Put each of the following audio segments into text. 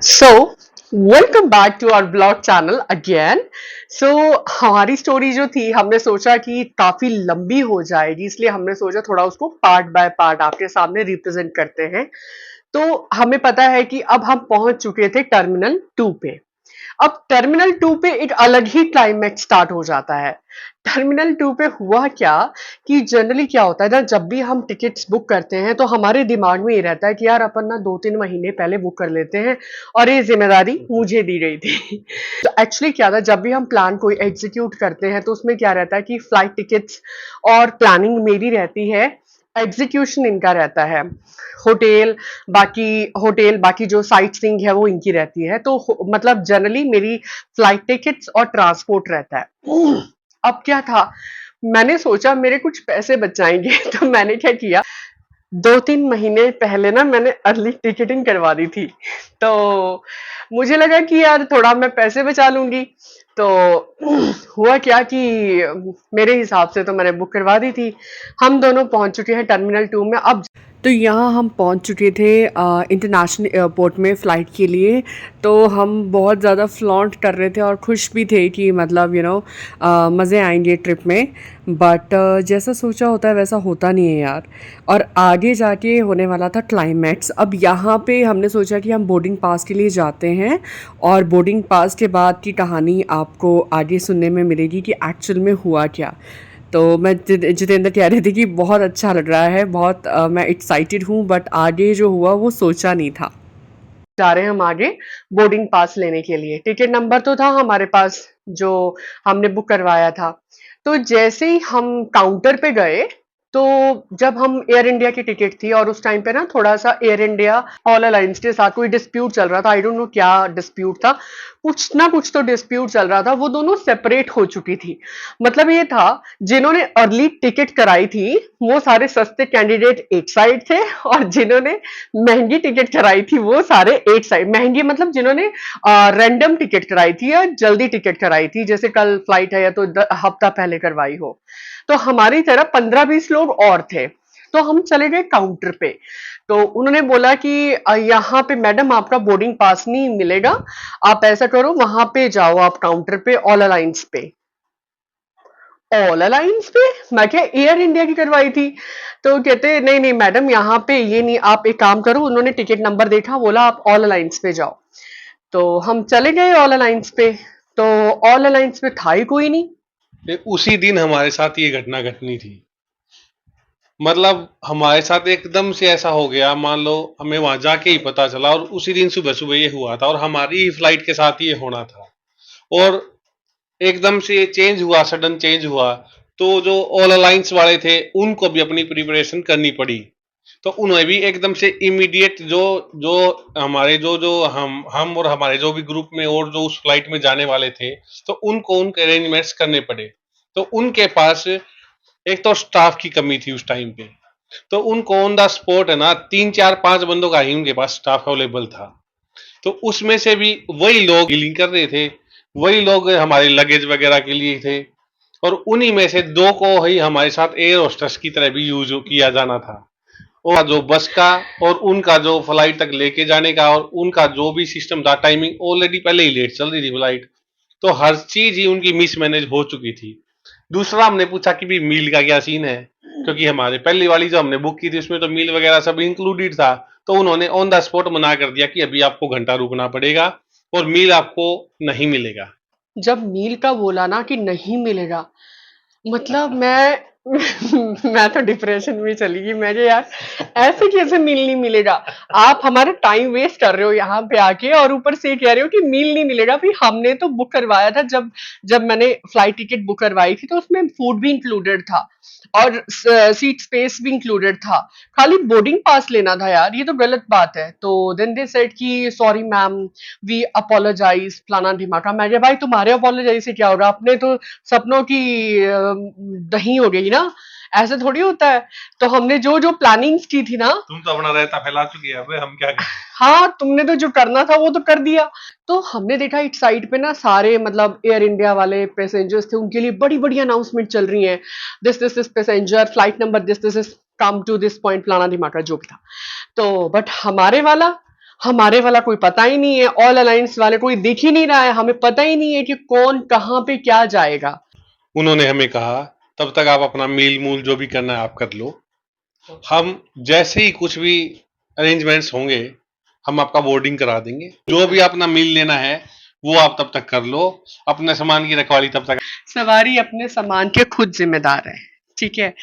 So welcome back to our blog channel again. So हमारी story जो थी हमने सोचा कि काफी लंबी हो जाएगी, इसलिए हमने सोचा थोड़ा उसको पार्ट बाय पार्ट आपके सामने रिप्रेजेंट करते हैं। तो हमें पता है कि अब हम पहुंच चुके थे टर्मिनल 2 पे। अब टर्मिनल 2 पे एक अलग ही क्लाइमैक्स स्टार्ट हो जाता है। टर्मिनल 2 पे हुआ क्या कि जनरली क्या होता है ना, जब भी हम टिकट्स बुक करते हैं तो हमारे दिमाग में ये रहता है कि यार अपन ना 2-3 महीने पहले बुक कर लेते हैं और ये जिम्मेदारी मुझे दी गई थी। तो एक्चुअली क्या था, जब भी हम प्लान कोई एग्जीक्यूट करते हैं तो उसमें क्या रहता है कि फ्लाइट टिकट्स और प्लानिंग मेरी रहती है, एग्जीक्यूशन इनका रहता है। होटल बाकी जो साइट सीइंग है वो इनकी रहती है। तो मतलब जनरली मेरी फ्लाइट टिकट्स और ट्रांसपोर्ट रहता है। अब क्या था, मैंने सोचा मेरे कुछ पैसे बच जाएंगे तो मैंने क्या किया, 2-3 महीने पहले ना मैंने अर्ली टिकटिंग करवा दी थी। तो मुझे लगा कि यार थोड़ा मैं पैसे बचा लूंगी। तो हुआ क्या कि मेरे हिसाब से तो मैंने बुक करवा दी थी। हम दोनों पहुंच चुके हैं टर्मिनल 2 में। अब तो यहाँ हम पहुँच चुके थे इंटरनेशनल एयरपोर्ट में फ़्लाइट के लिए। तो हम बहुत ज़्यादा फ्लॉन्ट कर रहे थे और खुश भी थे कि मतलब मज़े आएंगे ट्रिप में। बट जैसा सोचा होता है वैसा होता नहीं है यार। और आगे जाके होने वाला था क्लाइमैक्स। अब यहाँ पे हमने सोचा कि हम बोर्डिंग पास के लिए जाते हैं और बोर्डिंग पास के बाद की कहानी आपको आगे सुनने में मिलेगी कि एक्चुअल में हुआ क्या। तो मैं जितेंद्र कह रहे थे कि बहुत अच्छा लग रहा है, बहुत मैं एक्साइटेड हूँ, बट आगे जो हुआ वो सोचा नहीं था। जा रहे हैं हम आगे बोर्डिंग पास लेने के लिए। टिकट नंबर तो था हमारे पास जो हमने बुक करवाया था। तो जैसे ही हम काउंटर पे गए, तो जब हम एयर इंडिया की टिकट थी और उस टाइम पे ना थोड़ा सा एयर इंडिया ऑल अलायंस के साथ कोई डिस्प्यूट चल रहा था। आई डोंट नो क्या डिस्प्यूट था, कुछ ना कुछ तो डिस्प्यूट चल रहा था। वो दोनों सेपरेट हो चुकी थी। मतलब ये था, जिन्होंने अर्ली टिकट कराई थी वो सारे सस्ते कैंडिडेट एक साइड थे, और जिन्होंने महंगी टिकट कराई थी वो सारे एक साइड। महंगी मतलब जिन्होंने रैंडम टिकट कराई थी या जल्दी टिकट कराई थी, जैसे कल फ्लाइट है या तो हफ्ता पहले करवाई हो। तो हमारी तरह 15-20 लोग और थे। तो हम चले गए काउंटर पे। तो उन्होंने बोला कि यहाँ पे मैडम आपका बोर्डिंग पास नहीं मिलेगा, आप ऐसा करो वहां पे जाओ, आप काउंटर पे ऑल अलायंस पे। ऑल अलायंस पे? मैं क्या एयर इंडिया की करवाई थी। तो कहते नहीं नहीं मैडम यहाँ पे ये नहीं, आप एक काम करो। उन्होंने टिकट नंबर देखा, बोला आप ऑल अलायंस पे जाओ। तो हम चले गए ऑल अलायंस पे। तो ऑल अलायंस पे था ही कोई नहीं। उसी दिन हमारे साथ ये घटना घटनी थी। मतलब हमारे साथ एकदम से ऐसा हो गया, मान लो हमें वहां जाके ही पता चला और उसी दिन सुबह सुबह ये हुआ था और हमारी ही फ्लाइट के साथ ये होना था। और एकदम से ये चेंज हुआ, सडन चेंज हुआ। तो जो ऑल अलायंस वाले थे उनको भी अपनी प्रिपरेशन करनी पड़ी। तो उन्हें भी एकदम से इमीडिएट जो जो हमारे जो जो हम और हमारे जो भी ग्रुप में और जो उस फ्लाइट में जाने वाले थे, तो उनको उनके अरेंजमेंट्स करने पड़े। तो उनके पास एक तो स्टाफ की कमी थी उस टाइम पे। तो उनको ऑन द स्पॉट है ना 3 4 5 बंदों का ही उनके पास स्टाफ अवेलेबल था। तो उसमें से भी वही लोग डीलिंग कर रहे थे, वही लोग हमारे लगेज वगैरह के लिए थे। और उन्हीं में से दो को ही हमारे साथ एयर होस्टेस की तरह भी यूज किया जाना था। और जो बस का और उनका जो फ्लाइट तक लेके जाने का और उनका जो भी सिस्टम था, टाइमिंग ऑलरेडी पहले ही लेट चल रही थी फ्लाइट। तो हर चीज ही उनकी मिसमैनेज हो चुकी थी। दूसरा हमने पूछा कि भी मील का क्या सीन है, क्योंकि हमारे पहली वाली जो हमने बुक की थी उसमें तो मील वगैरह सब इंक्लूडेड था। तो उन्होंने ऑन द स्पॉट मना कर दिया कि अभी आपको घंटा रुकना पड़ेगा और मील आपको नहीं मिलेगा। जब मील का बोला ना कि नहीं मिलेगा, मतलब मैं मैं तो डिप्रेशन में चली गई। मैं कहा, यार ऐसे कैसे मील नहीं मिलेगा? आप हमारा टाइम वेस्ट कर रहे हो यहाँ पे आके, और ऊपर से ये कह रहे हो कि मील नहीं मिलेगा। फिर हमने तो बुक करवाया था, जब जब मैंने फ्लाइट टिकट बुक करवाई थी तो उसमें फूड भी इंक्लूडेड था और सीट स्पेस भी इंक्लूडेड था। खाली बोर्डिंग पास लेना था यार, ये तो गलत बात है। तो देन दे सेड कि सॉरी मैम, वी अपोलोजाइज, फलाना ढिमाका। मैं कहा भाई तुम्हारे अपोलोजाइज से क्या होगा, अपने तो सपनों की दही हो गई ना, ऐसे थोड़ी होता है। तो हमने जो जो प्लानिंग्स की थी ना, तुम तो अपना रहता फैला चुकी है, अब हम क्या करें। हाँ तुमने तो जो करना था वो तो कर दिया। तो हमने देखा एक साइड पे ना सारे मतलब एयर इंडिया वाले पैसेंजर्स थे, उनके लिए बड़ी बड़ी अनाउंसमेंट चल रही है। This passenger flight number this this is come to this point, फलाना धिमाका जो भी था। तो बट हमारे वाला, हमारे वाला कोई पता ही नहीं है, ऑल अलायंस वाले कोई दिख ही नहीं रहा है, हमें पता ही नहीं है कि कौन कहाँ पे क्या जाएगा। उन्होंने हमें कहा तब तक आप अपना मील मूल जो भी करना है आप कर लो, हम जैसे ही कुछ भी अरेंजमेंट्स होंगे हम आपका बोर्डिंग करा देंगे, जो भी अपना मील लेना है वो आप तब तक कर लो, अपने सामान की रखवाली तब तक। सवारी अपने सामान के खुद जिम्मेदार है, ठीक है।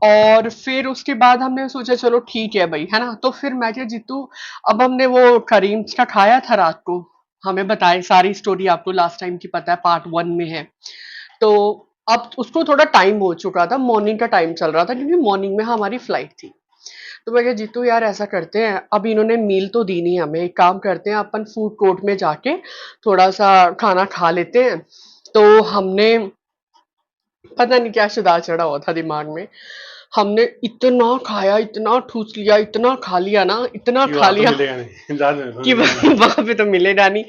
और फिर उसके बाद हमने सोचा चलो ठीक है भाई, है ना। तो फिर मैं क्या जीतू, अब हमने वो करीम का खाया था रात को, हमें बताए सारी स्टोरी, आपको लास्ट टाइम की पता है, पार्ट 1 में है। तो अब उसको थोड़ा टाइम हो चुका था, मॉर्निंग का टाइम चल रहा था, क्योंकि मॉर्निंग में हमारी फ्लाइट थी। तो मैं क्या जीतू यार ऐसा करते हैं, अब इन्होंने मील तो दी नहीं हमें, एक काम करते हैं अपन फूड कोर्ट में जाके थोड़ा सा खाना खा लेते हैं। तो हमने पता नहीं क्या शुदा चढ़ा हुआ था दिमाग में, हमने इतना खाया, इतना ठूस लिया, इतना खा लिया ना, इतना कि खा वहां तो लिया मिलेगा नहीं, ज्यादा कि मिलेगा नहीं। वहां पे तो मिलेगा नहीं।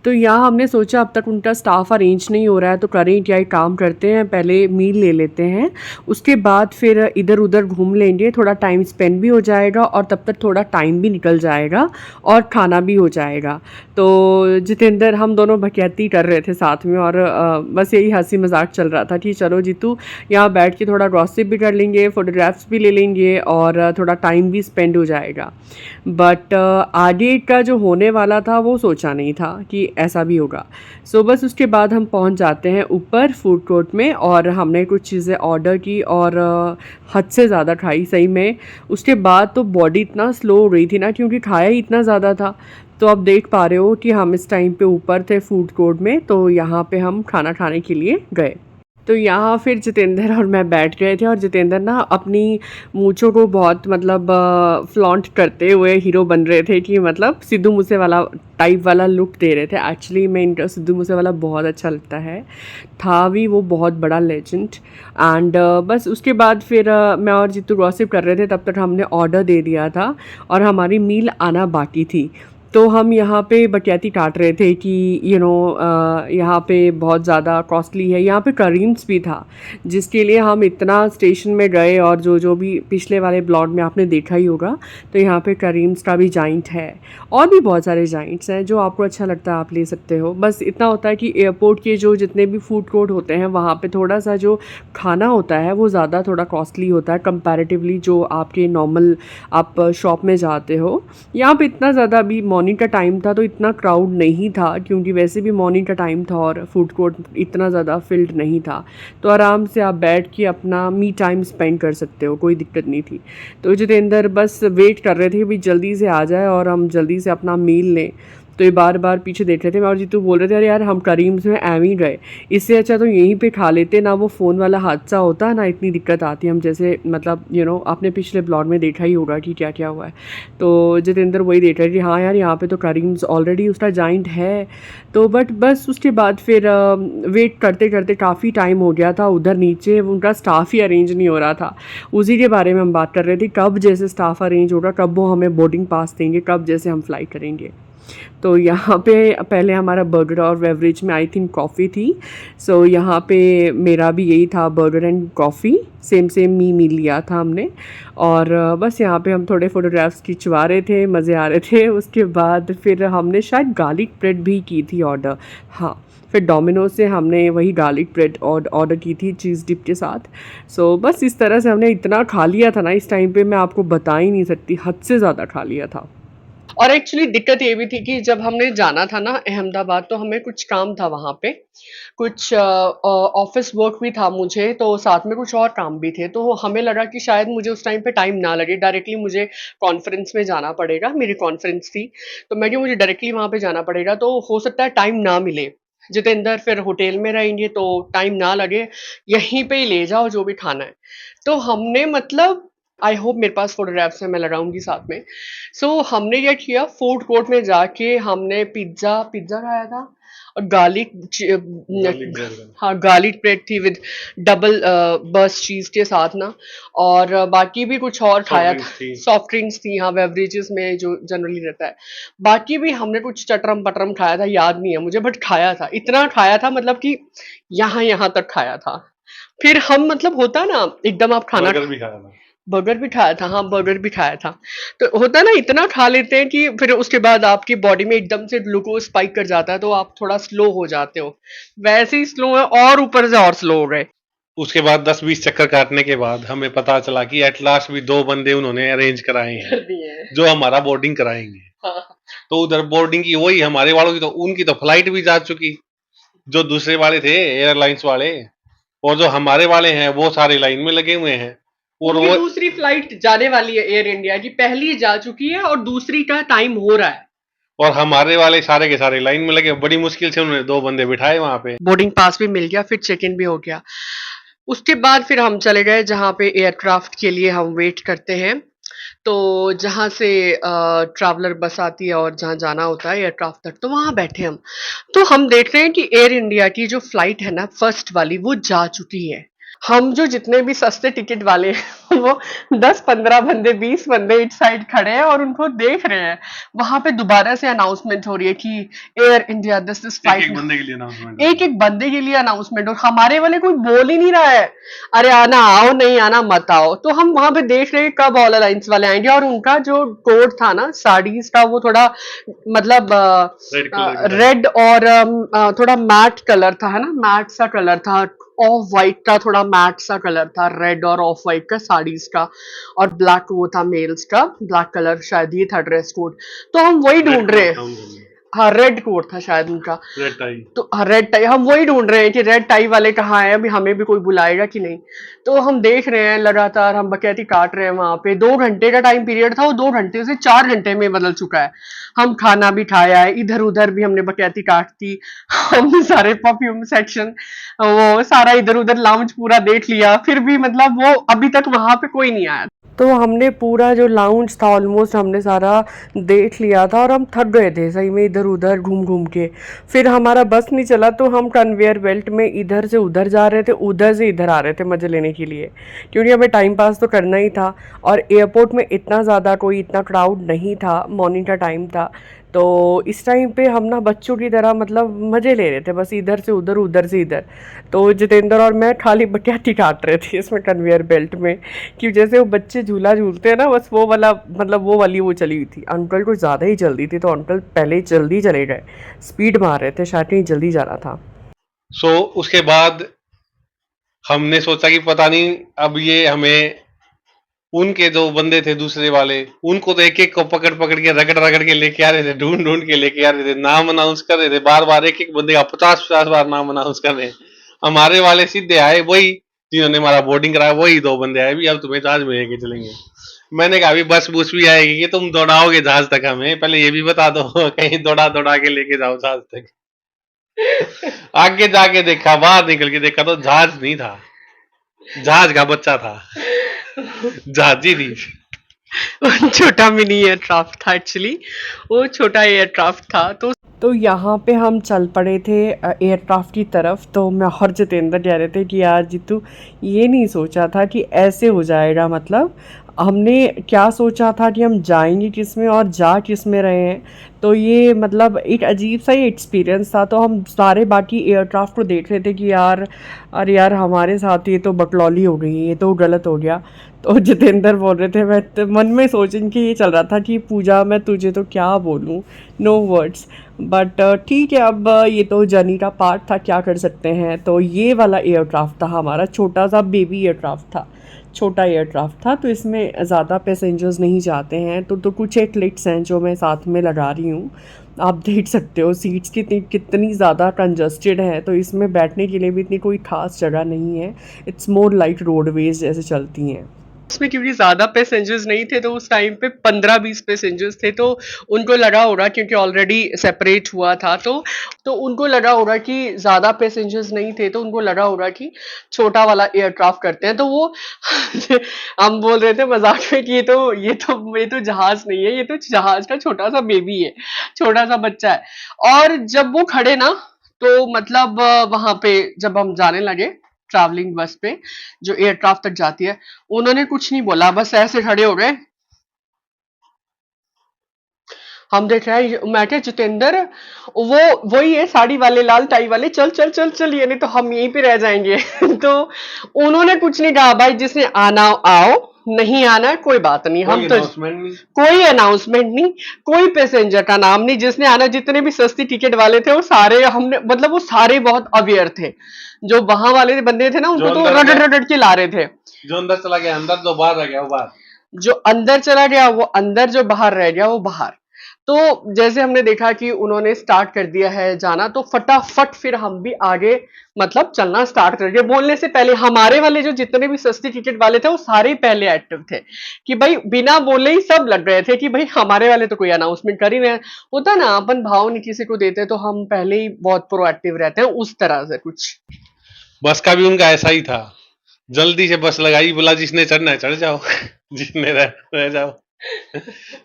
तो यहाँ हमने सोचा अब तक उनका स्टाफ अरेंज नहीं हो रहा है, तो करें क्या, एक काम करते हैं, पहले मील ले लेते हैं, उसके बाद फिर इधर उधर घूम लेंगे, थोड़ा टाइम स्पेंड भी हो जाएगा और तब तक थोड़ा टाइम भी निकल जाएगा और खाना भी हो जाएगा। तो जितेंद्र हम दोनों भकियाती कर रहे थे साथ में, और बस यही हंसी मजाक चल रहा था कि चलो जीतू यहाँ बैठ के थोड़ा गॉसिप भी कर लेंगे, फोटोग्राफ्स भी ले लेंगे और थोड़ा टाइम भी स्पेंड हो जाएगा। बट आगे का जो होने वाला था वो सोचा नहीं था कि ऐसा भी होगा। सो बस उसके बाद हम पहुंच जाते हैं ऊपर फूड कोर्ट में, और हमने कुछ चीज़ें ऑर्डर की और हद से ज़्यादा खाई सही में। उसके बाद तो बॉडी इतना स्लो हो रही थी ना, क्योंकि खाया ही इतना ज़्यादा था। तो आप देख पा रहे हो कि हम इस टाइम पे ऊपर थे फूड कोर्ट में, तो यहाँ पे हम खाना खाने के लिए गए। तो यहाँ फिर जितेंद्र और मैं बैठ गए थे, और जितेंद्र ना अपनी मूंछों को बहुत मतलब फ्लॉन्ट करते हुए हीरो बन रहे थे, कि मतलब सिद्धू मूसेवाला टाइप वाला लुक दे रहे थे। एक्चुअली मैं इनका सिद्धू मूसेवाला बहुत अच्छा लगता है, था भी वो बहुत बड़ा लेजेंड। एंड बस उसके बाद फिर मैं और जीतू गॉसिप कर रहे थे, तब तक हमने ऑर्डर दे दिया था और हमारी मील आना बाकी थी। तो हम यहाँ पे बकैती काट रहे थे कि यहाँ पे बहुत ज़्यादा कॉस्टली है। यहाँ पे करीम्स भी था, जिसके लिए हम इतना स्टेशन में गए, और जो जो भी पिछले वाले ब्लॉग में आपने देखा ही होगा, तो यहाँ पे करीम्स का भी जाइंट है, और भी बहुत सारे जाइंट्स हैं, जो आपको अच्छा लगता है आप ले सकते हो। बस इतना होता है कि एयरपोर्ट के जो जितने भी फूड कोर्ट होते हैं, वहाँ पे थोड़ा सा जो खाना होता है वो ज़्यादा थोड़ा कॉस्टली होता है कंपैरेटिवली जो आपके नॉर्मल आप शॉप में जाते हो। यहाँ पे इतना ज़्यादा, अभी मॉर्निंग का टाइम था तो इतना क्राउड नहीं था, क्योंकि वैसे भी मॉर्निंग का टाइम था और फूड कोर्ट इतना ज़्यादा फिल्ड नहीं था। तो आराम से आप बैठ के अपना मी टाइम स्पेंड कर सकते हो, कोई दिक्कत नहीं थी। तो जितेंद्र बस वेट कर रहे थे कि भाई जल्दी से आ जाए और हम जल्दी से अपना मील लें। तो ये बार बार पीछे देख रहे थे। मैं और जीतू बोल रहे थे अरे यार हम करीम्स में एम ही गए, इससे अच्छा तो यहीं पे खा लेते ना, वो फ़ोन वाला हादसा होता है ना, इतनी दिक्कत आती है। हम जैसे मतलब आपने पिछले ब्लॉग में देखा ही होगा कि क्या क्या हुआ है। तो जितेंद्र वही देख रहे थे कि हाँ यार यहाँ पे तो करीम्स ऑलरेडी उसका जाइंट है। तो बट बस उसके बाद फिर वेट करते करते काफ़ी टाइम हो गया था। उधर नीचे उनका स्टाफ ही अरेंज नहीं हो रहा था, उसी के बारे में हम बात कर रहे थे, कब जैसे स्टाफ अरेंज होगा, कब वो हमें बोर्डिंग पास देंगे, कब जैसे हम फ्लाइट करेंगे। तो यहाँ पे पहले हमारा बर्गर और बेवरेज में आई थिंक कॉफ़ी थी। सो यहाँ पे मेरा भी यही था, burger and coffee, same same मी लिया था हमने। और बस यहाँ पे हम थोड़े फोटोग्राफ्स खिंचवा रहे थे, मज़े आ रहे थे। उसके बाद फिर हमने शायद गार्लिक ब्रेड भी की थी ऑर्डर, हाँ। फिर डोमिनोज से हमने वही गार्लिक ब्रेड ऑर्डर की थी चीज़ डिप के साथ। सो बस इस तरह से हमने इतना खा लिया था ना इस टाइम पे, मैं आपको बता ही नहीं सकती, हद से ज़्यादा खा लिया था। और एक्चुअली दिक्कत ये भी थी कि जब हमने जाना था ना अहमदाबाद, तो हमें कुछ काम था वहाँ पे, कुछ ऑफिस वर्क भी था मुझे, तो साथ में कुछ और काम भी थे। तो हमें लगा कि शायद मुझे उस टाइम पे टाइम ना लगे, डायरेक्टली मुझे कॉन्फ्रेंस में जाना पड़ेगा, मेरी कॉन्फ्रेंस थी। तो मैं कि मुझे डायरेक्टली वहाँ पे जाना पड़ेगा, तो हो सकता है टाइम ना मिले। जितेंद्र फिर होटल में रहेंगे तो टाइम ना लगे, यहीं पे ही ले जाओ जो भी खाना है। तो हमने मतलब, आई होप मेरे पास फोटोग्राफ्स है, मैं लगाऊंगी साथ में। सो हमने क्या किया, फूड कोर्ट में जाके हमने पिज्जा पिज्जा खाया था, और गार्लिक, गार्लिक ब्रेड हाँ गार्लिक ब्रेड थी विद डबल बस चीज के साथ ना। और बाकी भी कुछ और सॉफ्ट खाया था, ड्रिंक्स थी। सॉफ्ट ड्रिंक्स थी, हाँ बेवरेजेस में जो जनरली रहता है। बाकी भी हमने कुछ चटरम पटरम खाया था, याद नहीं है मुझे, बट खाया था, इतना खाया था मतलब कि यहाँ यहाँ तक खाया था। फिर हम मतलब होता ना एकदम आप खाना, बर्गर भी खाया था। बर्गर भी खाया था, हाँ बर्गर भी खाया था। तो होता है ना, इतना खा लेते हैं कि फिर उसके बाद आपकी बॉडी में एकदम से ग्लूकोज स्पाइक कर जाता है, तो आप थोड़ा स्लो हो जाते हो। वैसे ही स्लो है और ऊपर से और स्लो हो गए। उसके बाद 10-20 चक्कर काटने के बाद हमें पता चला कि एट लास्ट भी 2 बंदे उन्होंने अरेंज कराए हैं, कर दिए हैं। जो हमारा बोर्डिंग कराएँगे। हाँ। तो उधर बोर्डिंग की वही हमारे वालों की तो उनकी तो फ्लाइट भी जा चुकी, जो दूसरे वाले थे एयरलाइंस वाले, और जो हमारे वाले हैं वो सारे लाइन में लगे हुए हैं। और उनकी वो दूसरी फ्लाइट जाने वाली है एयर इंडिया की, पहली जा चुकी है और दूसरी का टाइम हो रहा है। और हमारे वाले सारे के सारे लाइन में लगे, बड़ी मुश्किल से उन्होंने 2 बंदे बिठाए वहाँ पे। बोर्डिंग पास भी मिल गया, फिर चेक इन भी हो गया। उसके बाद फिर हम चले गए जहाँ पे एयरक्राफ्ट के लिए हम वेट करते हैं। तो जहाँ से ट्रैवलर बस आती है और जहाँ जाना होता है एयरक्राफ्ट तक, तो वहाँ बैठे हम। तो हम देख रहे हैं कि एयर इंडिया की जो फ्लाइट है ना फर्स्ट वाली, वो जा चुकी है। हम जो जितने भी सस्ते टिकट वाले हैं वो 10-15 बंदे, 20 बंदे इस साइड खड़े हैं और उनको देख रहे हैं। वहां पे दोबारा से अनाउंसमेंट हो रही है कि air India this is flight. एक-एक बंदे के लिए अनाउंसमेंट। एक एक बंदे के लिए अनाउंसमेंट, और हमारे वाले कोई बोल ही नहीं रहा है, अरे आना आओ, नहीं आना मत आओ। तो हम वहां पे देख रहे हैं कब ऑल अलायंस वाले आएंगे, और उनका जो कोड था ना साड़ीज का, वो थोड़ा मतलब रेड कलर की था। रेड और थोड़ा मैट कलर था, है ना, मैट सा कलर था। ऑफ वाइट का थोड़ा मैट सा कलर था, रेड और ऑफ वाइट का साड़ीज का। और ब्लैक वो था मेल्स का, ब्लैक कलर शायद ये था ड्रेस कोड। तो हम वही रेड ढूंढ रहे कोट हैं। था उनका। हाँ रेड कोट था शायद उनका। Red tie. तो रेड टाई हम वही ढूंढ रहे हैं कि रेड टाई वाले कहाँ हैं, अभी हमें भी कोई बुलाएगा कि नहीं। तो हम देख रहे हैं लगातार, हम बकैती काट रहे हैं। वहां पे 2 घंटे का टाइम पीरियड था, वो 2 घंटे से 4 घंटे में बदल चुका है। हम खाना भी खाया है, इधर उधर भी हमने बकैती काट दी। हमने सारे परफ्यूम सेक्शन, वो सारा इधर उधर लाउंज पूरा देख लिया, फिर भी मतलब वो अभी तक वहां पे कोई नहीं आया। तो हमने पूरा जो लाउंज था ऑलमोस्ट हमने सारा देख लिया था, और हम थक गए थे सही में इधर उधर घूम घूम के। फिर हमारा बस नहीं चला, तो हम कन्वेयर बेल्ट में इधर से उधर जा रहे थे, उधर से इधर आ रहे थे मज़े लेने के लिए, क्योंकि हमें टाइम पास तो करना ही था। और एयरपोर्ट में इतना ज़्यादा कोई इतना क्राउड नहीं था, मॉर्निंग का टाइम था। तो इस टाइम पे हम ना बच्चों की तरह मतलब मज़े ले रहे थे, बस इधर से उधर उधर से इधर। तो जितेंद्र और मैं खाली बटियाती काट रहे थे इसमें कन्वेयर बेल्ट में, कि जैसे वो बच्चे झूला झूलते हैं ना, बस वो वाला मतलब वो वाली वो चली हुई थी। अंकल को ज़्यादा ही जल्दी थी, तो अंकल पहले ही जल्दी चले गए, स्पीड मार रहे थे, शायद कहीं जल्दी जाना था। सो उसके बाद हमने सोचा कि पता नहीं अब ये हमें, उनके जो बंदे थे दूसरे वाले, उनको तो एक-एक को पकड़-पकड़ के रगड़-रगड़ के लेके आ रहे थे, ढूँढ-ढूँढ के लेके आ रहे थे, नाम अनाउंस कर रहे थे, बार-बार एक-एक बंदे का 50-50 बार नाम अनाउंस कर रहे हैं। हमारे वाले सीधे आए, वही जिन्होंने हमारा बोर्डिंग कराया, वही 2 बंदे आए, "अभी अब तुम्हें जहाज में लेके चलेंगे।" मैंने कहा, "अभी बस-बुस भी आएगी कि तुम दौड़ाओगे जहाज तक हमें? पहले ये भी बता दो, कहीं दौड़ा-दौड़ा के लेके जाओ जहाज तक।" आगे जाके देखा, बाहर निकल के देखा तो जहाज नहीं था, जहाज का बच्चा था। जहाजी थी। छोटा मिनी एयरक्राफ्ट था एक्चुअली, वो छोटा एयरक्राफ्ट था। तो यहाँ पे हम चल पड़े थे एयरक्राफ्ट की तरफ। तो मैं और जितेंद्र कह रहे थे कि यार जीतू, ये नहीं सोचा था कि ऐसे हो जाएगा। मतलब हमने क्या सोचा था कि हम जाएंगे किस में और जा किस में रहे हैं। तो ये मतलब एक अजीब सा ही एक्सपीरियंस था। तो हम सारे बाकी एयरक्राफ्ट को देख रहे थे कि यार अरे यार हमारे साथ ये तो बकलौली हो गई, ये तो गलत हो गया। तो जितेंद्र बोल रहे थे, मैं तो मन में सोचने की ये चल रहा था कि पूजा मैं तुझे तो क्या बोलूँ, नो वर्ड्स। बट ठीक है, अब ये तो जर्नी का पार्ट था, क्या कर सकते हैं। तो ये वाला एयरक्राफ्ट था हमारा, छोटा सा बेबी एयरक्राफ्ट था, छोटा एयरक्राफ्ट था। तो इसमें ज़्यादा पैसेंजर्स नहीं जाते हैं। तो कुछ एक क्लिक्स हैं जो मैं साथ में लगा रही हूँ, आप देख सकते हो सीट्स कितनी ज़्यादा कंजस्टेड है। तो इसमें बैठने के लिए भी इतनी कोई ख़ास जगह नहीं है, इट्स मोर लाइक रोडवेज जैसे चलती हैं। उसमें क्योंकि ज्यादा पैसेंजर्स नहीं थे, तो उस टाइम पे 15-20 पैसेंजर्स थे। तो उनको लगा होगा, क्योंकि ऑलरेडी सेपरेट हुआ था, तो उनको लगा होगा कि ज्यादा पैसेंजर्स नहीं थे, तो उनको लगा होगा कि छोटा वाला एयरक्राफ्ट करते हैं। तो वो हम बोल रहे थे मजाक में कि ये तो जहाज नहीं है, ये तो जहाज का छोटा सा बेबी है, छोटा सा बच्चा है। और जब वो खड़े ना, तो मतलब वहां पे जब हम जाने लगे ट्रैवलिंग बस पे जो एयरक्राफ्ट तक जाती है, उन्होंने कुछ नहीं बोला, बस ऐसे खड़े हो गए। हम देख रहे हैं, मैं क्या जितेंद्र, वो वही है साड़ी वाले, लाल टाई वाले, चल चल चल चल, ये नहीं तो हम यहीं पे रह जाएंगे। तो उन्होंने कुछ नहीं कहा, भाई जिसने आना आओ, नहीं आना है कोई बात नहीं, हम कोई तो announcement नहीं। कोई अनाउंसमेंट नहीं, कोई पैसेंजर का नाम नहीं, जिसने आना, जितने भी सस्ती टिकट वाले थे वो सारे हमने मतलब वो सारे बहुत अवेयर थे। जो वहां वाले बंदे थे ना जो उनको तो अंदर रटट गया, रटट के ला रहे थे। जो अंदर चला गया अंदर, जो बाहर रह गया वो बाहर। जो अंदर चला गया वो अंदर, जो बाहर रह गया वो बाहर। तो जैसे हमने देखा कि उन्होंने स्टार्ट कर दिया है जाना, तो फटाफट फिर हम भी आगे मतलब चलना स्टार्ट कर दिया। बोलने से पहले हमारे वाले जो जितने भी सस्ती टिकट वाले थे वो सारे ही पहले एक्टिव थे, कि भाई बिना बोले ही सब लग रहे थे कि भाई हमारे वाले तो कोई अनाउंसमेंट कर ही नहीं। होता ना अपन भाव नहीं किसी को देते तो हम पहले ही बहुत प्रोएक्टिव रहते हैं, उस तरह से कुछ। बस का भी उनका ऐसा ही था, जल्दी से बस लगाई, बोला जिसने चढ़ना है चढ़ जाओ जिसने रह जाओ।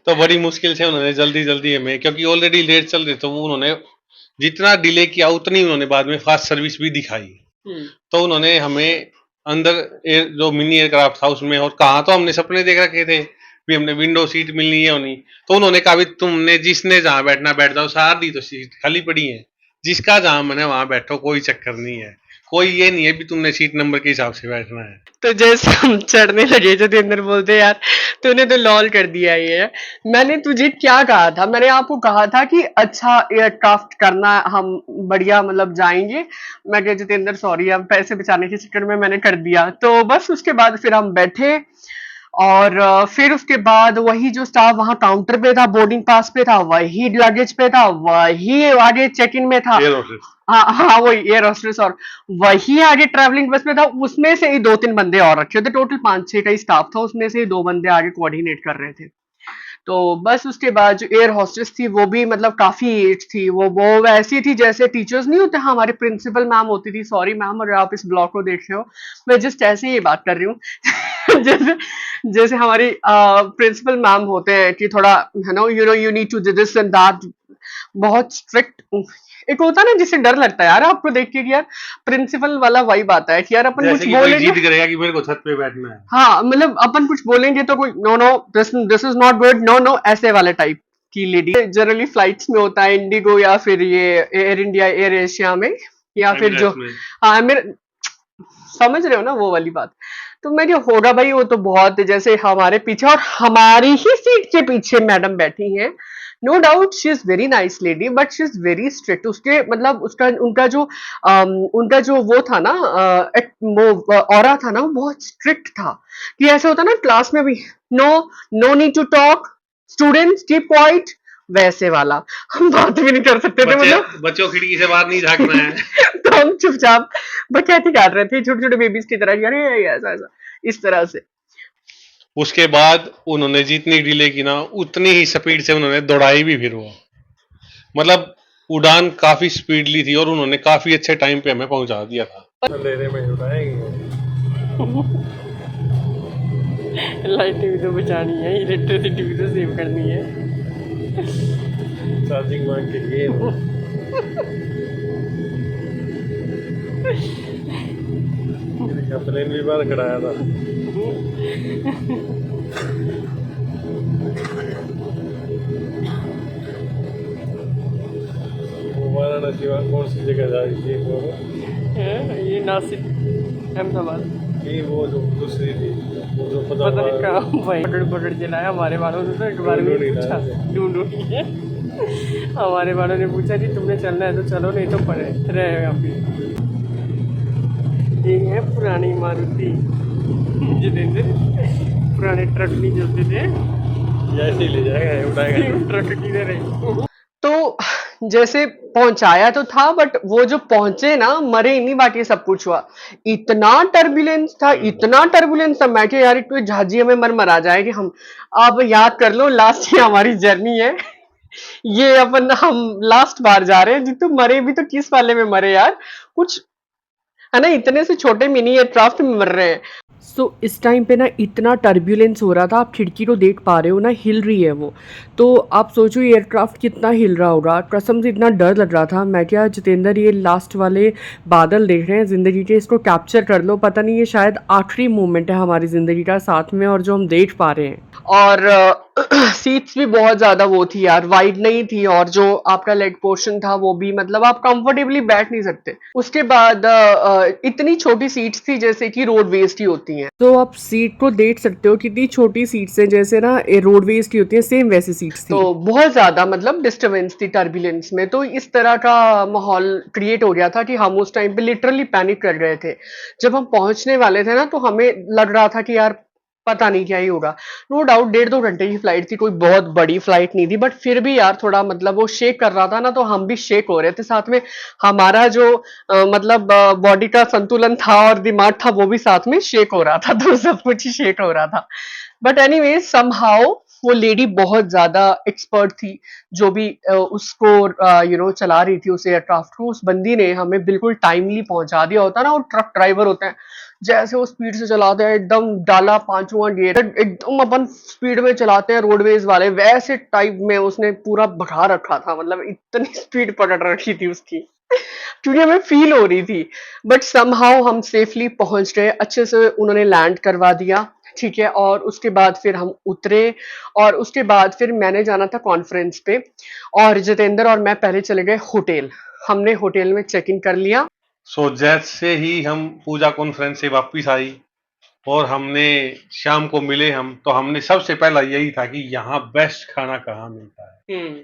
तो बड़ी मुश्किल से उन्होंने जल्दी जल्दी हमें, क्योंकि ऑलरेडी लेट चल रहे, तो वो उन्होंने जितना डिले किया उतनी उन्होंने बाद में फास्ट सर्विस भी दिखाई। तो उन्होंने हमें अंदर जो मिनी एयरक्राफ्ट था उसमें, और कहा तो हमने सपने देख रखे थे भी हमने विंडो सीट मिलनी है उन्हीं, तो उन्होंने कहा भी तुमने जिसने जहां बैठना बैठ जाओ, सारी तो सीट खाली पड़ी है, जिसका जहां मन है वहां बैठो, कोई चक्कर नहीं है, कोई ये नहीं है भी तुमने सीट नंबर के हिसाब से बैठना है। तो जैसे हम चढ़ने लगे जोगिंदर बोलते यार तूने तो लॉल कर दिया ये। मैंने तुझे क्या कहा था, मैंने आपको कहा था कि अच्छा एयरक्राफ्ट करना, हम बढ़िया मतलब जाएंगे। मैं कहा जितेंद्र सॉरी, अब पैसे बचाने के चक्कर में मैंने कर दिया। तो बस उसके बाद फिर हम बैठे, और फिर उसके बाद वही जो स्टाफ वहां काउंटर पे था, बोर्डिंग पास पे था, वही लगेज पे था, वही आगे चेक इन में था। Air hostess. हाँ हाँ वही एयर होस्टेस, और वही आगे ट्रैवलिंग बस में था। उसमें से ही 2-3 बंदे और रखे थे, टोटल 5-6 का ही स्टाफ था, उसमें से ही 2 बंदे आगे कोऑर्डिनेट कर रहे थे। तो बस उसके बाद जो एयर होस्टेस थी वो भी मतलब काफी एज थी, वो वैसी थी जैसे टीचर्स नहीं होते, हाँ, हमारी प्रिंसिपल मैम होती थी। सॉरी मैम अगर आप इस ब्लॉग को देख रहे हो, मैं जस्ट ऐसे ही बात कर रही हूँ जैसे जैसे हमारी प्रिंसिपल मैम होते हैं कि थोड़ा है ना, you need to do this and that, बहुत स्ट्रिक्ट। एक होता है ना जिससे डर लगता है यार आपको देख के कि यार प्रिंसिपल वाला वाइब आता है कि यार अपन जैसे कुछ कि कोई बोलेंगे, जिद करेगा कि मेरे को छत पे बैठना है। हाँ मतलब अपन कुछ बोलेंगे तो कोई no no this is not good, no no, ऐसे वाले टाइप की लेडी। जनरली फ्लाइट्स में होता है, इंडिगो या फिर ये एयर इंडिया, एयर एशिया में, या फिर जो एमिरेट्स में। हाँ मेरे, समझ रहे हो ना वो वाली बात। तो मैं क्या होगा भाई, वो तो बहुत जैसे हमारे पीछे, और हमारी ही सीट के पीछे मैडम बैठी हैं। No doubt she is very nice lady, but she is very strict. उसके मतलब उसका उनका जो वो था ना, वो ऑरा था ना, वो बहुत स्ट्रिक्ट था। कि ऐसा होता ना क्लास में भी, no no need to talk, students keep quiet, वैसे वाला। हम बात भी नहीं कर सकते थे मतलब बच्चों खिड़की से बाहर नहीं झांकना है। तो हम चुपचाप बकैती काट रहे थे छोटे छोटे बेबीज की तरह, अरे ऐसा ऐसा इस तरह से। उसके बाद उन्होंने जितनी डिले की ना उतनी ही स्पीड से उन्होंने दौड़ाई भी, फिर वो मतलब उड़ान काफी स्पीडली थी और उन्होंने काफी अच्छे टाइम पे हमें पहुंचा दिया था। अंधेरे में उड़ाएंगे। लाइट भी तो बचानी है, इलेक्ट्रिसिटी भी तो सेव करनी है। चार्जिंग मांग के लिए प्लेन भी बाहर खड़ाया था। वाराणसी कौन सी जगह जा रही थी? ये नासिक, अहमदाबाद। ये वो जो दूसरी थी, वो जो पता नहीं कहाँ भाई पकड़ चलाया हमारे वालों ने, तो एक बार भी पूछा, ढूंढो नहीं है। हमारे वालों ने पूछा कि तुमने चलना है तो चलो, नहीं तो पड़े रहे यहाँ पे। ये है पुरानी मारुति, जितेंद्र पुराने ट्रक नहीं चलते थे, ऐसे ही ले जाएगा, उठाएगा ट्रक की तरह। तो जैसे पहुंचाया तो था, बट वो जो पहुंचे ना, मरे इन्हीं बाकी सब कुछ हुआ। इतना टर्बुलेंस था, इतना टर्बुलेंस था, मैं कि यार कोई झाजी हमें मर आ जाए कि हम। आप याद कर लो लास्ट ही हमारी जर्नी है ये, अपन हम लास्ट बार जा रहे हैं जी, तो मरे भी तो किस वाले में मरे यार, कुछ है ना, इतने से छोटे मिनी एयरक्राफ्ट में मर रहे हैं। सो इस टाइम पे ना इतना टर्बुलेंस हो रहा था, आप खिड़की को देख पा रहे हो ना, हिल रही है वो। तो आप सोचो एयरक्राफ्ट कितना हिल रहा होगा, कसम से इतना डर लग रहा था। मैं क्या जितेंद्र, ये लास्ट वाले बादल देख रहे हैं ज़िंदगी के, इसको कैप्चर कर लो, पता नहीं ये शायद आखिरी मोमेंट है हमारी ज़िंदगी का साथ में, और जो हम देख पा रहे हैं। और सीट्स भी बहुत ज्यादा वो थी यार, वाइड नहीं थी, और जो आपका लेग पोर्शन था वो भी मतलब आप कंफर्टेबली बैठ नहीं सकते। उसके बाद इतनी छोटी सीट्स थी जैसे कि रोडवेज की होती हैं। तो आप सीट को देख सकते हो कितनी छोटी सीट्स हैं, जैसे ना रोडवेज की होती है, सेम वैसी सीट्स थी। तो बहुत ज्यादा मतलब डिस्टरबेंस थी टर्बुलेंस में, तो इस तरह का माहौल क्रिएट हो गया था कि हम उस टाइम पे लिटरली पैनिक कर गए थे। जब हम पहुंचने वाले थे ना तो हमें लग रहा था कि यार पता नहीं क्या ही होगा। नो डाउट 1.5-2 घंटे की फ्लाइट थी, कोई बहुत बड़ी फ्लाइट नहीं थी, बट फिर भी यार थोड़ा मतलब वो शेक कर रहा था ना, तो हम भी शेक हो रहे थे साथ में। हमारा जो मतलब बॉडी का संतुलन था और दिमाग था वो भी साथ में शेक हो रहा था, तो सब कुछ ही शेक हो रहा था। बट एनीवेज समहाउ वो लेडी बहुत ज्यादा एक्सपर्ट थी, जो भी उसको चला रही थी उस एयरक्राफ्ट को, उस बंदी ने हमें बिल्कुल टाइमली पहुंचा दिया। होता है ना वो ट्रक ड्राइवर होते हैं, जैसे वो स्पीड से चलाते हैं, एकदम डाला पांचवा गियर, एकदम अपन स्पीड में चलाते हैं रोडवेज वाले, वैसे टाइप में उसने पूरा भगा रखा था, मतलब इतनी स्पीड पकड़ रखी थी उसकी, क्योंकि हमें फील हो रही थी। बट समहाउ हम सेफली पहुंच गए, अच्छे से उन्होंने लैंड करवा दिया, ठीक है। और उसके बाद फिर हम उतरे, और उसके बाद फिर मैंने जाना था कॉन्फ्रेंस पे, और जितेंद्र और मैं पहले चले गए होटल। हमने होटल में चेक इन कर लिया। सो जैसे ही हम पूजा कॉन्फ्रेंस से वापस आई और हमने शाम को मिले हम, तो हमने सबसे पहला यही था कि यहाँ बेस्ट खाना कहाँ मिलता है। हम्म।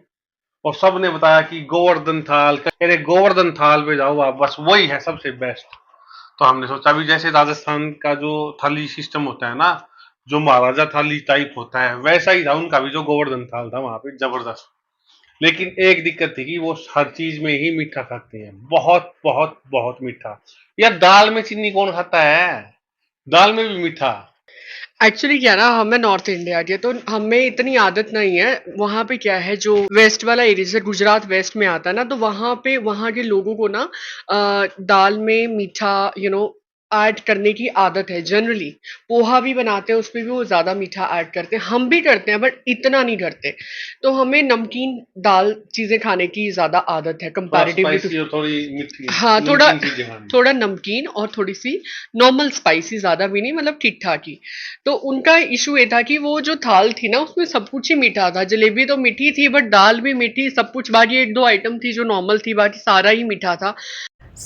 और सबने बताया कि गोवर्धन थाल, कह रहे गोवर्धन थाल पे जाओ आप, बस वही है सबसे बेस्ट। तो हमने सोचा भी जैसे राजस्थान का जो थाली सिस्टम होता है ना, जो महाराजा थाली टाइप होता है, वैसा ही था उनका भी, जो गोवर्धन थाल था वहां पे जबरदस्त। लेकिन एक दिक्कत थी कि वो हर चीज में ही मीठा खाते हैं, बहुत बहुत बहुत मीठा। यार दाल में चीनी कौन खाता है, दाल में भी मीठा। एक्चुअली क्या ना, हमें नॉर्थ इंडिया के, तो हमें इतनी आदत नहीं है। वहां पे क्या है, जो वेस्ट वाला एरिया जैसे गुजरात वेस्ट में आता है ना, तो वहां पे वहां के लोगों को ना दाल में मीठा ऐड करने की आदत है जनरली। पोहा भी बनाते हैं उसमें भी वो ज्यादा मीठा ऐड करते हैं, हम भी करते हैं बट इतना नहीं करते। तो हमें नमकीन दाल चीजें खाने की ज्यादा आदत है थोड़ा कंपैरेटिवली टू। स्पाइसी और थोड़ी मीठी, हाँ, थोड़ा नमकीन चीजें खानी। थोड़ा नमकीन और थोड़ी सी नॉर्मल स्पाइसी, ज्यादा भी नहीं, मतलब ठीक ठाक ही। तो उनका इशू ये था कि वो जो थाल थी ना उसमें सब कुछ ही मीठा था, जलेबी तो मीठी थी बट दाल भी मीठी, सब कुछ, बाकी एक दो आइटम थी जो नॉर्मल थी, बाकी सारा ही मीठा था।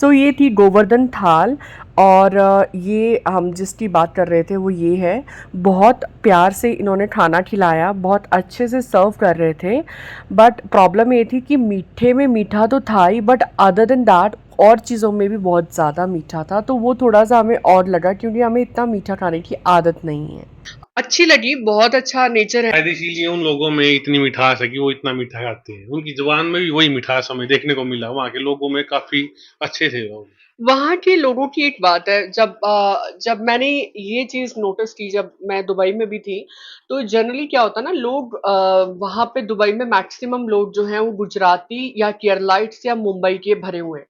ये थी गोवर्धन थाल। और ये हम जिसकी बात कर रहे थे वो ये है। बहुत प्यार से इन्होंने खाना खिलाया, बहुत अच्छे से सर्व कर रहे थे। बट प्रॉब्लम ये थी कि मीठे में मीठा तो था ही, बट अदर देन दैट और चीज़ों में भी बहुत ज़्यादा मीठा था, तो वो थोड़ा सा हमें और लगा, क्योंकि हमें इतना मीठा खाने की आदत नहीं है। अच्छी लगी, बहुत अच्छा नेचर है। शायद इसीलिए उन लोगों में इतनी मिठास है कि वो इतना मीठा खाते हैं, उनकी जुबान में भी वही मिठास हमें देखने को मिला, वहाँ के लोगों में काफी अच्छे थे लोग। वहाँ के लोगों की एक बात है, जब मैंने ये चीज़ नोटिस की, जब मैं दुबई में भी थी, तो जनरली क्या होता है ना, लोग वहाँ पे दुबई में मैक्सिमम लोग जो हैं वो गुजराती या केरलाइट्स या मुंबई के भरे हुए हैं।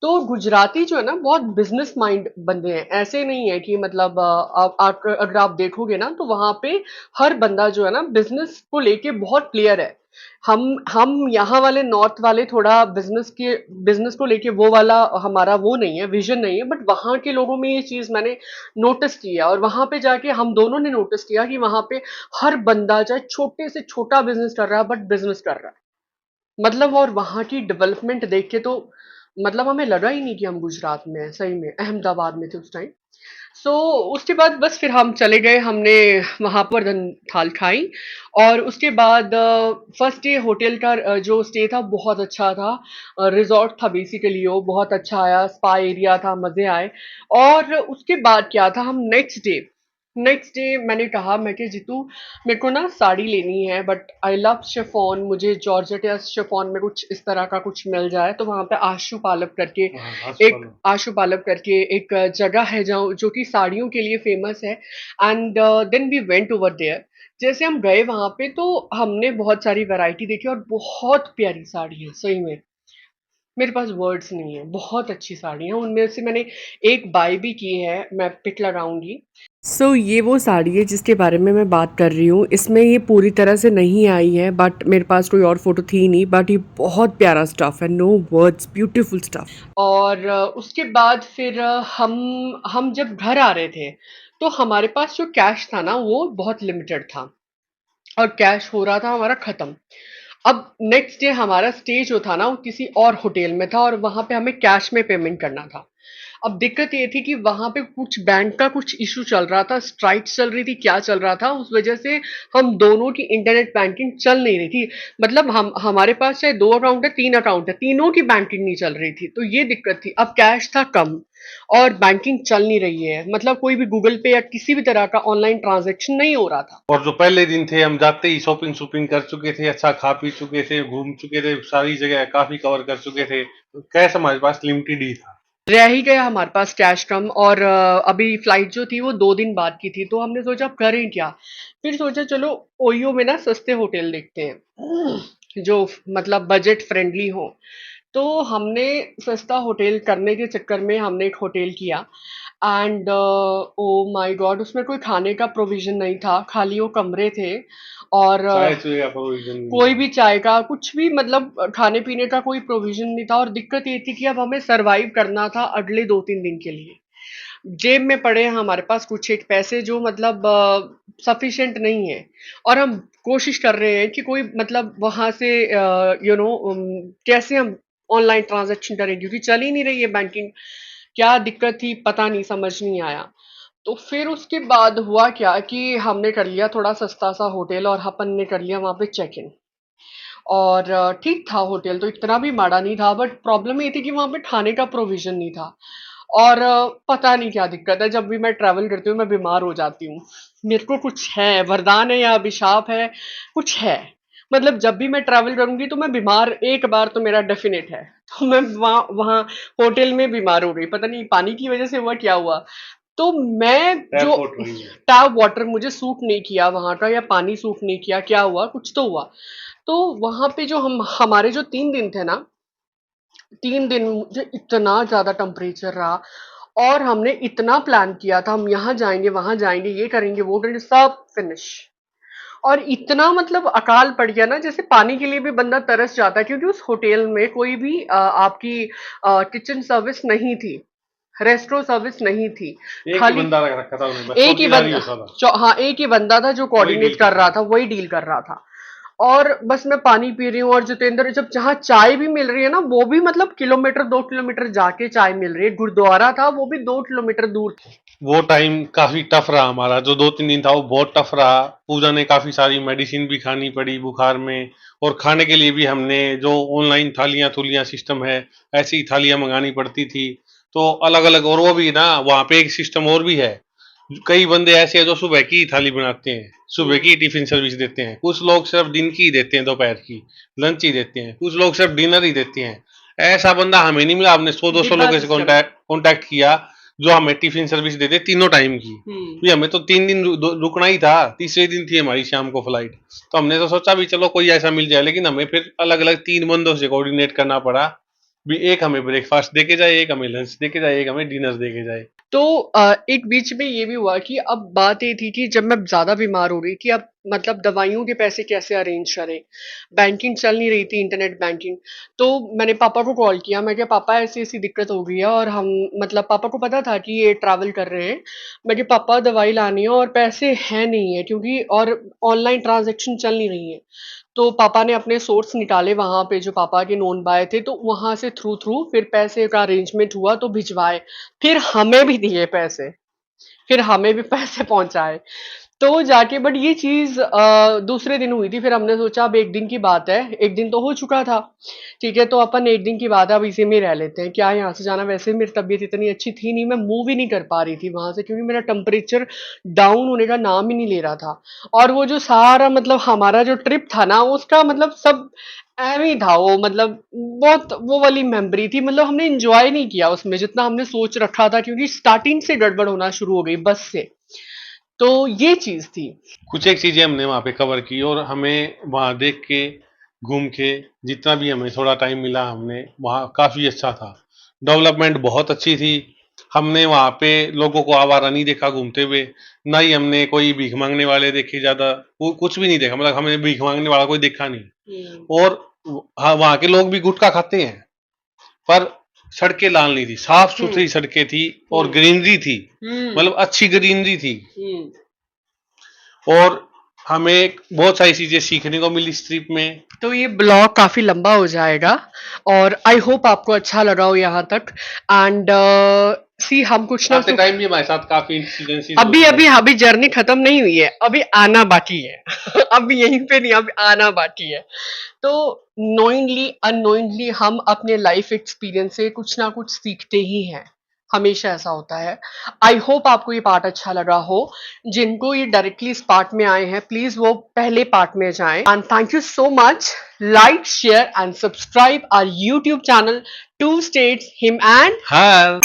तो गुजराती जो है ना बहुत बिजनेस माइंड बंदे हैं, ऐसे नहीं है कि मतलब आप अगर आप देखोगे ना तो वहाँ पे हर बंदा जो है ना बिजनेस को लेके बहुत क्लियर है। हम यहाँ वाले नॉर्थ वाले थोड़ा बिजनेस को लेके वो वाला हमारा वो नहीं है, विजन नहीं है, बट वहाँ के लोगों में ये चीज मैंने नोटिस किया, और वहां पे जाके हम दोनों ने नोटिस किया कि वहां पे हर बंदा चाहे छोटे से छोटा बिजनेस कर रहा है बट बिजनेस कर रहा है, मतलब। और वहाँ की डेवलपमेंट देख के तो मतलब हमें लगा ही नहीं कि हम गुजरात में हैं, सही में अहमदाबाद में थे उस टाइम। सो उसके बाद बस फिर हम चले गए, हमने वहां पर धन थाल खाई। और उसके बाद फर्स्ट डे होटल का जो स्टे था बहुत अच्छा था। रिजॉर्ट था बेसिकली, वो बहुत अच्छा आया, स्पा एरिया था, मजे आए। और उसके बाद क्या था, हम नेक्स्ट डे मैंने कहा, मैं कि जीतू मेरे को ना साड़ी लेनी है, बट आई लव शिफॉन, मुझे जॉर्जेट या शिफॉन में कुछ इस तरह का कुछ मिल जाए। तो वहां पे आशु पालप करके हाँ, एक आशु पालप करके एक जगह है जहाँ जो कि साड़ियों के लिए फेमस है। And then we went over there. जैसे हम गए वहां पे तो हमने बहुत सारी वैरायटी देखी, और बहुत प्यारी साड़ी है सही में। मेरे पास वर्ड्स नहीं है, बहुत अच्छी साड़ी है, उनमें से मैंने एक बाय भी की है, मैं पिक लगाऊंगी। ये वो साड़ी है जिसके बारे में मैं बात कर रही हूँ, इसमें ये पूरी तरह से नहीं आई है, बट मेरे पास कोई और फोटो थी नहीं, बट ये बहुत प्यारा स्टफ है, नो वर्ड्स, ब्यूटीफुल स्टफ। और उसके बाद फिर हम जब घर आ रहे थे तो हमारे पास जो कैश था ना वो बहुत लिमिटेड था। और कैश हो रहा था हमारा खत्म। अब नेक्स्ट डे हमारा स्टे जो था ना वो किसी और होटल में था और वहां पे हमें कैश में पेमेंट करना था। अब दिक्कत ये थी कि वहां पे कुछ बैंक का कुछ इशू चल रहा था, स्ट्राइक्स चल रही थी, क्या चल रहा था, उस वजह से हम दोनों की इंटरनेट बैंकिंग चल नहीं रही थी। मतलब हम हमारे पास चाहे 2 अकाउंट है, 3 अकाउंट है, तीनों की बैंकिंग नहीं चल रही थी, तो ये दिक्कत थी। अब कैश था कम और बैंकिंग चल नहीं रही है, मतलब कोई भी गूगल पे या किसी भी तरह का ऑनलाइन ट्रांजैक्शन नहीं हो रहा था। और जो पहले दिन थे हम जाते ही शॉपिंग शॉपिंग कर चुके थे, अच्छा खा पी चुके थे, घूम चुके थे, सारी जगह काफी कवर कर चुके थे, तो कैश हमारे पास लिमिटेड ही था। रह ही गया हमारे पास कैश कम। और अभी फ्लाइट जो थी वो 2 दिन बाद की थी, तो हमने सोचा अब करें क्या। फिर सोचा चलो ओयो में ना सस्ते होटल देखते हैं जो मतलब बजट फ्रेंडली हो। तो हमने सस्ता होटल करने के चक्कर में हमने एक होटल किया। एंड ओ माय गॉड, उसमें कोई खाने का प्रोविजन नहीं था, खाली वो कमरे थे। और चाय चुए का प्रोविजन नहीं कोई था। भी चाय का कुछ भी मतलब खाने पीने का कोई प्रोविजन नहीं था। और दिक्कत ये थी कि अब हमें सरवाइव करना था अगले 2-3 दिन के लिए। जेब में पड़े हैं हमारे पास कुछ एक पैसे जो मतलब सफिशिएंट नहीं है। और हम कोशिश कर रहे हैं कि कोई मतलब वहां से कैसे हम ऑनलाइन ट्रांजैक्शन करें, क्योंकि चल ही नहीं रही है बैंकिंग। क्या दिक्कत थी पता नहीं, समझ नहीं आया। तो फिर उसके बाद हुआ क्या कि हमने कर लिया थोड़ा सस्ता सा होटल और अपन ने कर लिया वहां पे चेक इन। और ठीक था होटल, तो इतना भी माड़ा नहीं था, बट प्रॉब्लम ये थी कि वहां पे खाने का प्रोविजन नहीं था। और पता नहीं क्या दिक्कत है, जब भी मैं ट्रैवल करती हूँ मैं बीमार हो जाती हूँ। मेरे को कुछ है, वरदान है या अभिशाप है, कुछ है। मतलब जब भी मैं ट्रैवल करूंगी तो मैं बीमार, एक बार तो मेरा डेफिनेट है। तो मैं वहाँ वहाँ होटल में बीमार हो गई, पता नहीं पानी की वजह से हुआ क्या हुआ। तो मैं जो टैप आउट हुई है। टैप वाटर मुझे सूट नहीं किया वहां का, या पानी सूट नहीं किया, क्या हुआ, कुछ तो हुआ। तो वहां पे जो हम हमारे जो 3 दिन थे ना, 3 दिन मुझे इतना ज्यादा टेम्परेचर रहा। और हमने इतना प्लान किया था हम यहाँ जाएंगे वहां जाएंगे ये करेंगे वो करेंगे, सब फिनिश। और इतना मतलब अकाल पड़ गया ना, जैसे पानी के लिए भी बंदा तरस जाता है, क्योंकि उस होटल में कोई भी आपकी किचन सर्विस नहीं थी, रेस्टोरेंट सर्विस नहीं थी। एक ही खाली बंदा रख रखा था उन्हें, बस एक ही चौकीदारी बंदा, होता था। हाँ एक ही बंदा था जो वही कोऑर्डिनेट डील कर करता रहा था। था, वही डील कर रहा था। और बस मैं पानी पी रही हूँ, और जितेंद्र जब जहाँ चाय भी मिल रही है ना, वो भी मतलब किलोमीटर 2 किलोमीटर जाके चाय मिल रही है। गुरुद्वारा था वो भी 2 किलोमीटर दूर था। वो टाइम काफी टफ रहा हमारा, जो 2-3 दिन था वो बहुत टफ रहा। पूजा ने काफी सारी मेडिसिन भी खानी पड़ी बुखार में, और खाने के लिए भी हमने जो ऑनलाइन थालियां थुलियां सिस्टम है, ऐसी थालियां मंगानी पड़ती थी। तो अलग अलग, और वो भी ना वहाँ पे एक सिस्टम और भी है। कई बंदे ऐसे हैं जो सुबह की ही थाली बनाते हैं, सुबह की हम्म। टिफिन सर्विस देते हैं। कुछ लोग सिर्फ दिन की ही देते हैं, दोपहर की लंच ही देते हैं। कुछ लोग सिर्फ डिनर ही देते हैं। ऐसा बंदा हमें नहीं मिला। हमने 100-200 डिब्बा लोगों से सिस्टम। कॉन्टैक्ट किया जो हमें टिफिन सर्विस देते तीनों टाइम की। हम्म। भी हमें तो 3 दिन रुकना ही था, तीसरे दिन थी हमारी शाम को फ्लाइट। तो हमने तो सोचा भी चलो कोई ऐसा मिल जाए, लेकिन हमें फिर अलग अलग 3 बंदों से कोऑर्डिनेट करना पड़ा। भी एक हमें ब्रेकफास्ट दे के जाए, एक हमें लंच दे के जाए, एक हमें डिनर दे के जाए। तो एक बीच में ये भी हुआ कि अब बात ये थी कि जब मैं ज्यादा बीमार हो रही थी, अब मतलब दवाइयों के पैसे कैसे अरेंज करें। बैंकिंग चल नहीं रही थी, इंटरनेट बैंकिंग। तो मैंने पापा को कॉल किया, मैं क्या पापा ऐसी ऐसी दिक्कत हो गई है, और हम मतलब पापा को पता था कि ये ट्रैवल कर रहे हैं। मैं क्या पापा दवाई लानी है और पैसे हैं नहीं है, क्योंकि और ऑनलाइन ट्रांजेक्शन चल नहीं रही है। तो पापा ने अपने सोर्स निकाले वहां पे, जो पापा के नोन बाय थे, तो वहां से थ्रू थ्रू फिर पैसे का अरेंजमेंट हुआ, तो भिजवाए। फिर हमें भी दिए पैसे, फिर हमें भी पैसे पहुंचाए। तो जाके बट ये चीज दूसरे दिन हुई थी। फिर हमने सोचा अब एक दिन की बात है, एक दिन तो हो चुका था, ठीक है, तो अपन एक दिन की बात है, अब इसी में रह लेते हैं, क्या है यहाँ से जाना। वैसे मेरी तबीयत इतनी अच्छी थी नहीं, मैं मूव ही नहीं कर पा रही थी वहां से, क्योंकि मेरा टेम्परेचर डाउन होने का नाम ही नहीं ले रहा था। और वो जो सारा मतलब हमारा जो ट्रिप था ना, उसका मतलब सब एवं ही था वो, मतलब बहुत वो वाली मेमोरी थी, मतलब हमने एंजॉय नहीं किया उसमें जितना हमने सोच रखा था, क्योंकि स्टार्टिंग से गड़बड़ होना शुरू हो गई बस से। तो ये चीज थी। कुछ एक चीजें हमने वहाँ पे कवर की, और हमें वहाँ देख के, घूम के, जितना भी हमें थोड़ा टाइम मिला, हमने वहाँ काफी अच्छा था। डेवलपमेंट बहुत अच्छी थी। हमने वहाँ पे लोगों को आवारा नहीं देखा घूमते हुए, ना ही हमने कोई भीख मांगने वाले देखे ज्यादा। वो कुछ भी नहीं देखा, मतलब हमें भीख मांगने वाला कोई देखा नहीं। हम्म। और हाँ, वहाँ के लोग भी गुटखा खाते हैं, पर सड़कें लाल नहीं थी, साफ हम्म। सुथरी सड़कें थी, और हम्म। ग्रीनरी थी, हम्म। मतलब अच्छी ग्रीनरी थी। हम्म। और हमें बहुत सारी चीजें सीखने को मिली इस ट्रिप में। तो ये ब्लॉग काफी लंबा हो जाएगा और आई होप आपको अच्छा लगा हो यहाँ तक एंड सी हम कुछ ना आते कुछ टाइम भी हमारे साथ काफी इंसिडेंसेस अभी होते अभी हैं। अभी जर्नी खत्म नहीं हुई है, अभी आना बाकी है अभी यहीं पे नहीं, अभी आना बाकी है। तो नोइंगली अननोइंगली हम अपने लाइफ एक्सपीरियंस से कुछ ना कुछ सीखते ही हैं, हमेशा ऐसा होता है। आई होप आपको ये पार्ट अच्छा लगा हो। जिनको ये डायरेक्टली इस पार्ट में आए हैं प्लीज वो पहले पार्ट में जाएं and thank you so much. Like share and subscribe our YouTube channel to states him and हाँ।